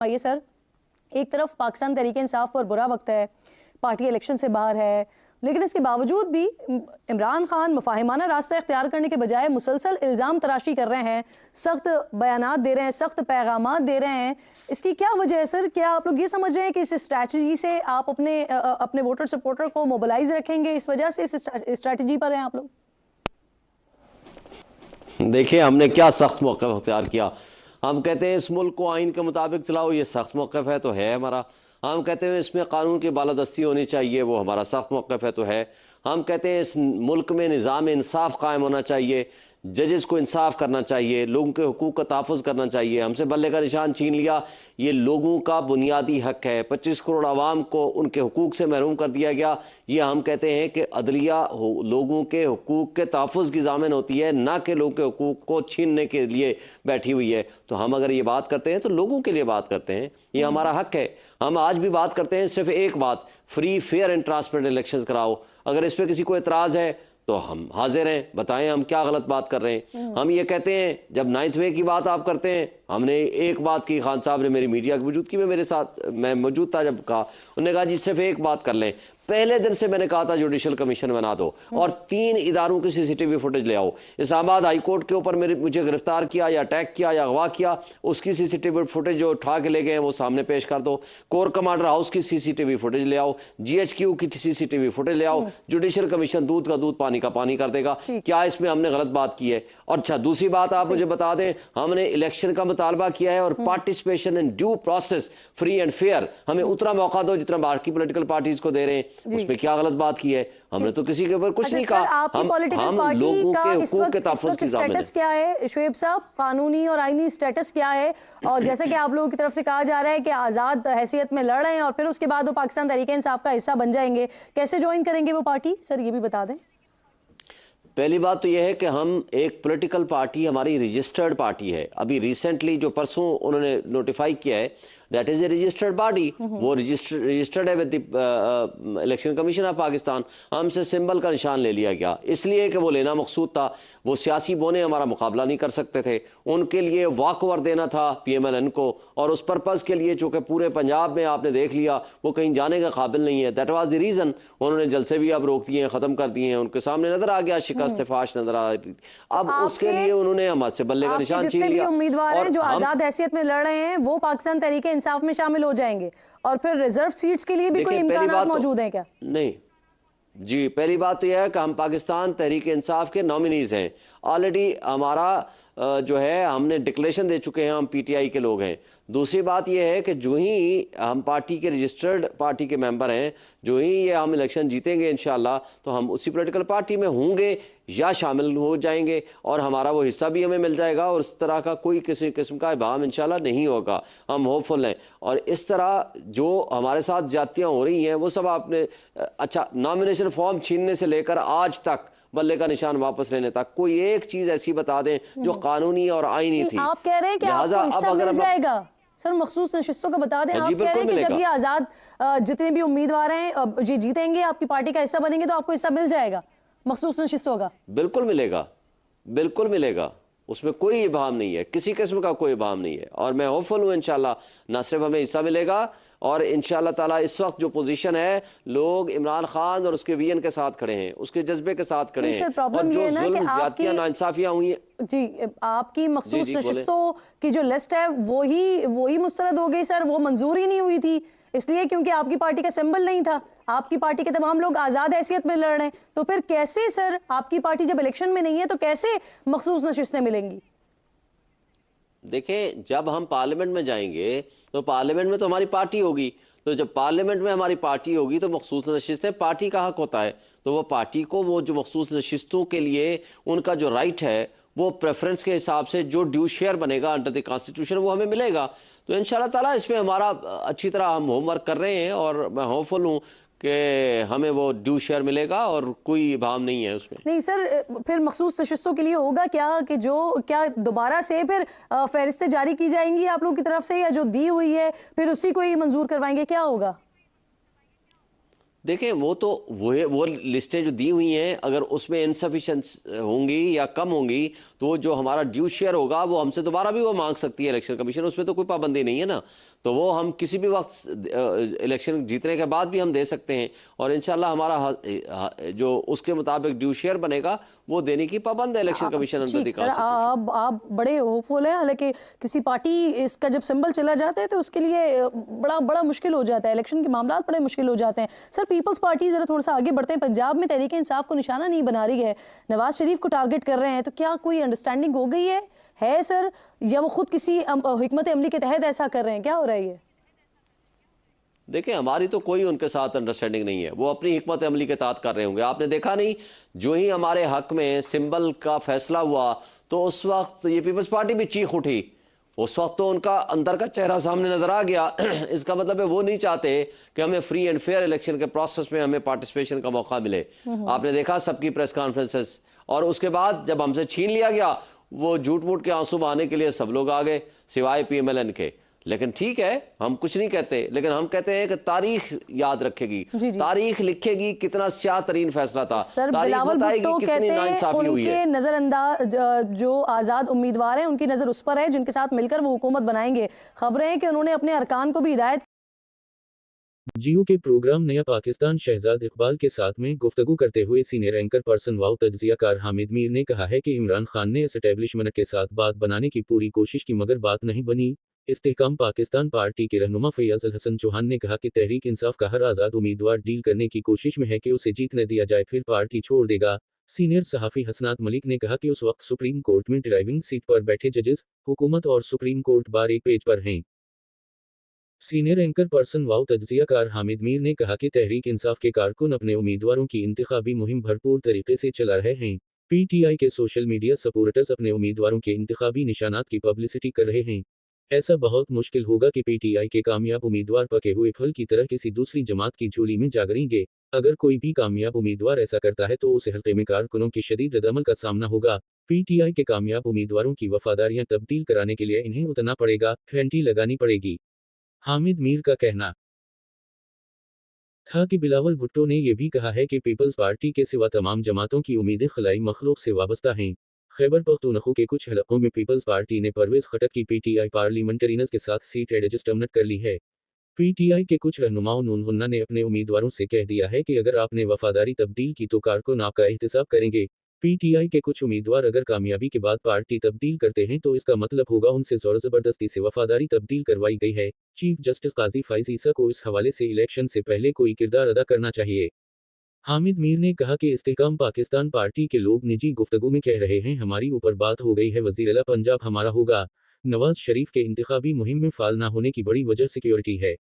आइए सर, एक तरफ पाकिस्तान तहरीक इंसाफ पर बुरा वक्त है, पार्टी इलेक्शन से बाहर है, लेकिन इसके बावजूद भी इमरान खान मुफाहिमाना रास्ता इख्तियार करने के बजाय मुसलसल इल्ज़ाम तराशी कर रहे हैं, सख्त बयानात दे रहे हैं, सख्त पैगामात दे रहे हैं। इसकी क्या वजह है सर? क्या आप लोग ये समझ रहे हैं कि इस स्ट्रैटेजी से आप अपने वोटर सपोर्टर को मोबिलाइज रखेंगे, इस वजह से इस स्ट्रैटेजी पर हैं आप लोग? देखिए, हमने क्या सख्त मौक़िफ़ अख्तियार किया। हम कहते हैं इस मुल्क को आइन के मुताबिक चलाओ, ये सख्त मौक़िफ़ है तो है हमारा। हम कहते हैं इसमें कानून की बालादस्ती होनी चाहिए, वो हमारा सख्त मौक़िफ़ है तो है। हम कहते हैं इस मुल्क में निज़ाम इंसाफ कायम होना चाहिए, जजेस को इंसाफ करना चाहिए, लोगों के हुकूक का तहफ़्फ़ुज़ करना चाहिए। हमसे बल्ले का निशान छीन लिया, ये लोगों का बुनियादी हक है। 25 करोड़ आवाम को उनके हुकूक से महरूम कर दिया गया। ये हम कहते हैं कि अदलिया लोगों के हुकूक के तहफ़्फ़ुज़ की ज़ामिन होती है, ना कि लोगों के हुकूक को छीनने के लिए बैठी हुई है। तो हम अगर ये बात करते हैं तो लोगों के लिए बात करते हैं, ये हमारा हक है। हम आज भी बात करते हैं सिर्फ एक बात, free fair and transparent elections कराओ। अगर इस पर किसी को एतराज़ है तो हम हाजिर हैं, बताएं हम क्या गलत बात कर रहे हैं। हम ये कहते हैं, जब 9th वे की बात आप करते हैं, हमने एक बात की, खान साहब ने मेरी मीडिया की मौजूदगी में मेरे साथ, मैं मौजूद था जब कहा, उन्होंने कहा जी सिर्फ एक बात कर लें। पहले दिन से मैंने कहा था जुडिशल कमीशन बना दो और 3 इदारों की CCTV फुटेज ले आओ। इस्लामाबाद हाई कोर्ट के ऊपर मुझे गिरफ्तार किया या अटैक किया या अगवा किया, उसकी CCTV फुटेज जो उठा के ले गए हैं वो सामने पेश कर दो। कोर कमांडर हाउस की CCTV फुटेज ले आओ, GHQ की CCTV फुटेज ले आओ। जुडिशल कमीशन दूध का दूध पानी का पानी कर देगा। क्या इसमें हमने गलत बात की है? और अच्छा, दूसरी बात आप मुझे बता दें, हमने इलेक्शन का मुतालबा किया है और participation in due process, free and fair, हमें उतना मौका दो जितना बाकी पॉलिटिकल पार्टीज को दे रहे हैं। उसमें क्या गलत बात की है? हमने तो किसी के ऊपर कुछ नहीं कहा। हम लोगों के हुकूक के तहफ़्फ़ुज़ की ज़ामिन है। स्टेटस क्या है शुएब साहब, कानूनी और आईनी स्टेटस क्या है? और जैसे कि आप लोगों की तरफ से कहा जा रहा है कि आज़ाद हैसियत में लड़ रहे हैं और फिर उसके बाद वो पाकिस्तान तहरीक इंसाफ का हिस्सा बन जाएंगे, कैसे ज्वाइन करेंगे वो पार्टी? सर ये भी बता दें। पहली बात तो यह है कि हम एक पॉलिटिकल पार्टी, हमारी रजिस्टर्ड पार्टी है। अभी रिसेंटली जो परसों उन्होंने नोटिफाई किया है, that is a registered body, वो रजिस्टर्ड है with the election commission of Pakistan. हमसे सिंबल का निशान ले लिया गया, इसलिए कि वो लेना मकसूद था। वो सियासी बोने हमारा मुकाबला नहीं कर सकते थे, उनके लिए वॉक ओवर देना था PMLN को, और उस पर्पज़ के लिए चूँकि पूरे पंजाब में आपने देख लिया वो कहीं जाने का काबिल नहीं है। दैट वाज द रीज़न उन्होंने जलसे भी अब रोक दिए हैं, ख़त्म कर दिए हैं। उनके सामने नजर आ गया, शिकस्त फाश नजर आ रही। अब उसके लिए उन्होंने हमारे बल्ले का निशान छीन लिया। उम्मीदवार हैं जो आज़ाद हैसियत में लड़ रहे हैं वो पाकिस्तान तहरीक इंसाफ में शामिल हो जाएंगे, और फिर रिजर्व सीट्स के लिए भी कोई इम्कानात मौजूद हैं क्या? नहीं जी, पहली बात तो यह है कि हम पाकिस्तान तहरीक इंसाफ के नॉमिनीज हैं। ऑलरेडी हमारा जो है, हमने डिक्लेरेशन दे चुके हैं, हम PTI के लोग हैं। दूसरी बात यह है कि जो ही हम पार्टी के रजिस्टर्ड पार्टी के मेंबर हैं, जो ही ये हम इलेक्शन जीतेंगे इंशाल्लाह, तो हम उसी पॉलिटिकल पार्टी में होंगे या शामिल हो जाएंगे और हमारा वो हिस्सा भी हमें मिल जाएगा, और इस तरह का कोई किसी किस्म का इबाम इंशाल्लाह नहीं होगा। हम होपफुल हैं। और इस तरह जो हमारे साथ ज्यादतियाँ हो रही हैं वो सब आपने, अच्छा, नॉमिनेशन फॉर्म छीनने से लेकर आज तक बल्ले का निशान वापस लेने तक कोई एक चीज ऐसी बता दें जो कानूनी और आईनी थी। आप कह रहे हैं कि आपको हिस्सा मिल जाएगा सर, मखसूस नशिस्तों का बता दें। आप कह रहे हैं कि जब ये आजाद जितने भी उम्मीदवार हैं जी जीतेंगे, आपकी पार्टी का हिस्सा बनेंगे, तो आपको हिस्सा मिल जाएगा मखसूस नशिस्तों का? बिल्कुल मिलेगा, बिल्कुल मिलेगा, उसमें कोई इबाम नहीं है, किसी किस्म का कोई इबाम नहीं है। और मैं होपफुल हूँ इंशाल्लाह न सिर्फ हमें हिस्सा मिलेगा, और इंशाल्लाह ताला इस वक्त जो पोजीशन है, लोग इमरान खान और उसके VN के साथ खड़े हैं, उसके जज्बे के साथ खड़े हैं। और जो जुल्म, ज्यादतियां, नाइंसाफियां हुई हैं जी, आपकी मखसूस नशिस्तों की जो लिस्ट है वही मुस्तरद हो गई सर, वो मंजूर ही नहीं हुई थी, इसलिए क्योंकि आपकी पार्टी का सिंबल नहीं था। आपकी पार्टी के तमाम लोग आज़ाद हैसियत में लड़ रहे हैं, तो फिर कैसे सर आपकी पार्टी जब इलेक्शन में नहीं है तो कैसे मखसूस नशिस्तें मिलेंगी? देखें, जब हम पार्लियामेंट में जाएंगे तो पार्लियामेंट में तो हमारी पार्टी होगी, तो जब पार्लियामेंट में हमारी पार्टी होगी तो मखसूस नशिस्तें पार्टी का हक होता है। तो वो पार्टी को वो जो मखसूस नशिस्तों के लिए उनका जो राइट है, वो प्रेफरेंस के हिसाब से जो ड्यू शेयर बनेगा अंडर द कॉन्स्टिट्यूशन, वो हमें मिलेगा। तो इंशाल्लाह ताला इसमें हमारा अच्छी तरह हम होमवर्क कर रहे हैं, और मैं होपफुल हूँ कि हमें वो ड्यू शेयर मिलेगा और कोई भाव नहीं है उसमें। नहीं सर, फिर मखसूस नशिस्तों के लिए होगा क्या कि जो क्या दोबारा से फिर फहरिस्तें जारी की जाएंगी आप लोग की तरफ से, या जो दी हुई है फिर उसी को ही मंजूर करवाएंगे, क्या होगा? देखें, वो तो वो लिस्टें जो दी हुई हैं, अगर उसमें इनसफिशेंट होंगी या कम होंगी, तो जो हमारा ड्यू शेयर होगा वो हमसे दोबारा भी वो मांग सकती है इलेक्शन कमीशन, उसमें तो कोई पाबंदी नहीं है ना। तो वो हम किसी भी वक्त इलेक्शन जीतने के बाद भी हम दे सकते हैं, और इंशाल्लाह हमारा जो उसके मुताबिक ड्यू शेयर बनेगा वो देने की पाबंद है इलेक्शन कमीशन अंडर द ठीक सर, कॉन्स्टिट्यूशन। आप बड़े होपफुल हैं, हालांकि किसी पार्टी इसका जब सिंबल चला जाता है तो उसके लिए बड़ा बड़ा मुश्किल हो जाता है, इलेक्शन के मामला बड़े मुश्किल हो जाते हैं। सर, पीपल्स पार्टी जरा थोड़ा सा आगे बढ़ते हैं, पंजाब में तहरीक इंसाफ को निशाना नहीं बना रही है, नवाज शरीफ को टारगेट कर रहे हैं, तो क्या कोई अंडरस्टैंडिंग हो गई है सर, या वो खुद किसी हिकमत अमली के तहत ऐसा कर रहे हैं, क्या हो रहा है ये? देखिए, हमारी तो कोई उनके साथ अंडरस्टैंडिंग नहीं है, वो अपनी हिकमत अमली के तहत कर रहे होंगे। आपने देखा नहीं, जो ही हमारे हक में सिंबल का फैसला हुआ तो उस वक्त ये पीपल्स पार्टी भी चीख उठी, उस वक्त तो उनका अंदर का चेहरा सामने नजर आ गया। इसका मतलब है वो नहीं चाहते कि हमें फ्री एंड फेयर इलेक्शन के प्रोसेस में हमें पार्टिसिपेशन का मौका मिले। आपने देखा सबकी प्रेस कॉन्फ्रेंसेस, और उसके बाद जब हमसे छीन लिया गया, वो झूठ मूठ के आंसू बहाने के लिए सब लोग आ गए सिवाय PMLN के। लेकिन ठीक है, हम कुछ नहीं कहते, लेकिन हम कहते हैं कि तारीख याद रखेगी, जी जी तारीख लिखेगी कितना स्याह तरीन फैसला था, सर, तारीख बिलावल बताएगी भुट्टो कितनी कहते हैं नाइंसाफी हुई उनके है। नजरअंदाज जो आजाद उम्मीदवार हैं उनकी नजर उस पर है जिनके साथ मिलकर वो हुकूमत बनाएंगे। खबरें हैं कि उन्होंने अपने अरकान को भी हिदायत। जियो के प्रोग्राम नया पाकिस्तान शहजाद इकबाल के साथ में गुफ्तगू करते हुए सीनियर एंकर पर्सन वाव तज्जियाकार हामिद मीर ने कहा है कि इमरान खान ने एस्टेब्लिशमेंट के साथ बात बनाने की पूरी कोशिश की मगर बात नहीं बनी। इस्तेहकाम पाकिस्तान पार्टी के रहनुमा फैयाज अल हसन चौहान ने कहा कि तहरीक इंसाफ का हर आज़ाद उम्मीदवार डील करने की कोशिश में है कि उसे जीतने दिया जाए फिर पार्टी छोड़ देगा। सीनियर सहाफ़ी हसनात मलिक ने कहा कि उस वक्त सुप्रीम कोर्ट में ड्राइविंग सीट पर बैठे जजेस, हुकूमत और सुप्रीम कोर्ट बार एक पेज पर हैं। सीनियर एंकर पर्सन वाव तज्जियाकार हामिद मीर ने कहा कि तहरीक इंसाफ के कारकुन अपने उम्मीदवारों की इंतखाबी मुहिम भरपूर तरीके से चला रहे हैं। PTI के सोशल मीडिया सपोर्टर्स अपने उम्मीदवारों के इंतखाबी निशानात की पब्लिसिटी कर रहे हैं। ऐसा बहुत मुश्किल होगा कि PTI के कामयाब उम्मीदवार पके हुए फल की तरह किसी दूसरी जमात की झोली में जागरेंगे। अगर कोई भी कामयाब उम्मीदवार ऐसा करता है तो उसे हल्के में कारकुनों के शदीद रद्दअमल का सामना होगा। PTI के कामयाब उम्मीदवारों की वफादारियां तब्दील कराने के लिए इन्हें उतना पड़ेगा, घंटी लगानी पड़ेगी। हामिद मीर का कहना था कि बिलावल भुट्टो ने यह भी कहा है कि पीपल्स पार्टी के सिवा तमाम जमातों की उम्मीदें खलाई मखलूक से वाबस्ता हैं। खैबर पख्तूनख्वा के कुछ हलकों में पीपल्स पार्टी ने परवेज खटक की PTI पार्लियामेंटेरियंस के साथ सीट एडजस्टमेंट कर ली है। PTI के कुछ रहनुमाओं नून ने अपने उम्मीदवारों से कह दिया है कि अगर आपने वफादारी तब्दील की तो कारकुन आपका एहतसाब करेंगे। PTI के कुछ उम्मीदवार अगर कामयाबी के बाद पार्टी तब्दील करते हैं तो इसका मतलब होगा उनसे जोर जबरदस्ती से वफादारी तब्दील करवाई गई है। चीफ जस्टिस काजी फाइज ईसा को इस हवाले से इलेक्शन से पहले कोई किरदार अदा करना चाहिए। हामिद मीर ने कहा कि इस्तेहकाम पाकिस्तान पार्टी के लोग निजी गुफ्तगू में कह रहे हैं हमारी ऊपर बात हो गई है, वज़ीर-ए-आला पंजाब हमारा होगा। नवाज शरीफ के इंतखाबी मुहिम में फाल ना होने की बड़ी वजह सिक्योरिटी है।